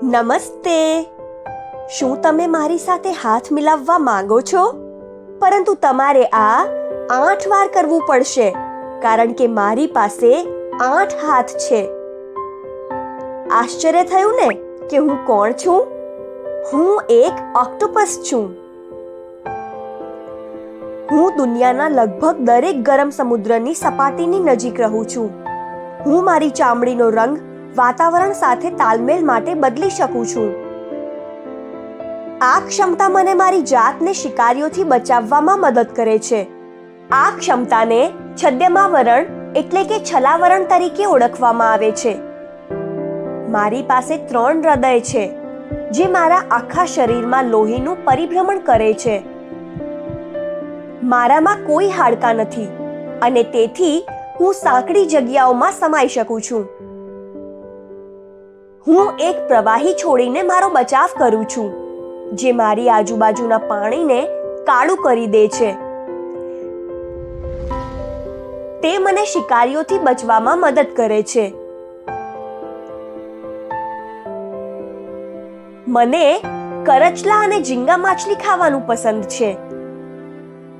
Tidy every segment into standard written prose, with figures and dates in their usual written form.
નમસ્તે. શું તમે મારી સાથે હાથ મિલાવવા માંગો છો? પરંતુ તમારે આ 8 વાર કરવું પડશે, કારણ કે મારી પાસે 8 હાથ છે. આશ્ચર્ય થયું ને કે હું કોણ છું? હું એક ઓક્ટોપસ છું. હું દુનિયાના લગભગ દરેક ગરમ સમુદ્રની સપાટીની નજીક રહું છું. હું મારી ચામડીનો રંગ વાતાવરણ સાથે તાલમેલ માટે બદલી શકું છું. આ ક્ષમતા મને મારી જાતને શિકારીઓથી બચાવવામાં મદદ કરે છે. આ ક્ષમતાને છદ્માવરણ એટલે કે છલાવરણ તરીકે ઓળખવામાં આવે છે. મારી પાસે 3 હૃદય છે, જે મારા આખા શરીરમાં લોહીનું પરિભ્રમણ કરે છે. મારામાં કોઈ હાડકાં નથી અને તેથી હું સાંકડી જગ્યાઓમાં સમાઈ શકું છું. હું એક પ્રવાહી છોડીને મારો બચાવ કરું છું, જે મારી આજુબાજુના પાણીને કાળું કરી દે છે. તે મને શિકારીઓથી બચવામાં મદદ કરે છે. મને કરચલા અને ઝીંગા માછલી ખાવાનું પસંદ છે.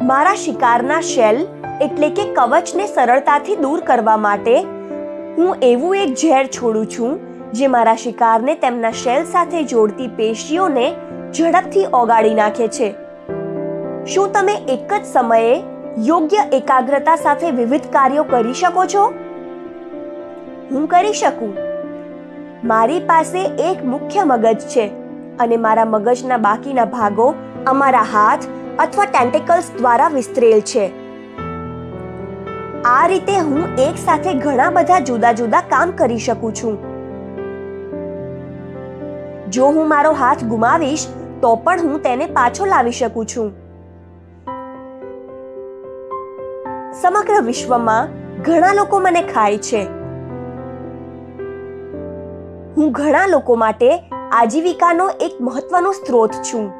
મારા શિકારના શેલ એટલે કે કવચને સરળતાથી દૂર કરવા માટે હું એવું એક ઝેર છોડું છું, જે મારા શિકારને તેમના શેલ સાથે જોડતી પેશીઓને ઝડપથી ઓગાળી નાખે છે. શું તમે એક જ સમયે યોગ્ય એકાગ્રતા સાથે વિવિધ કાર્યો કરી શકો છો? હું કરી શકું. મારી પાસે એક મુખ્ય મગજ છે અને મારા મગજના બાકીના ભાગો અમારા હાથ અથવા ટેન્ટિકલ્સ દ્વારા વિસ્તરેલ છે. આ રીતે હું એક સાથે ઘણા બધા જુદા જુદા કામ કરી શકું છું. જો હું મારો હાથ ગુમાવીશ તો પણ હું તેને પાછો લાવી શકું છું. સમગ્ર વિશ્વમાં ઘણા લોકો મને ખાય છે. હું ઘણા લોકો માટે આજીવિકાનો એક મહત્વનો સ્ત્રોત છું.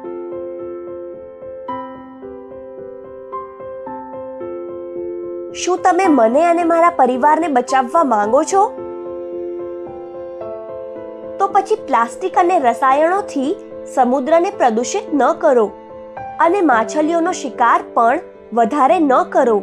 શું તમે મને અને મારા પરિવારને બચાવવા માંગો છો? તો પછી પ્લાસ્ટિક અને રસાયણોથી સમુદ્રને પ્રદૂષિત ન કરો અને માછલીઓનો શિકાર પણ વધારે ન કરો.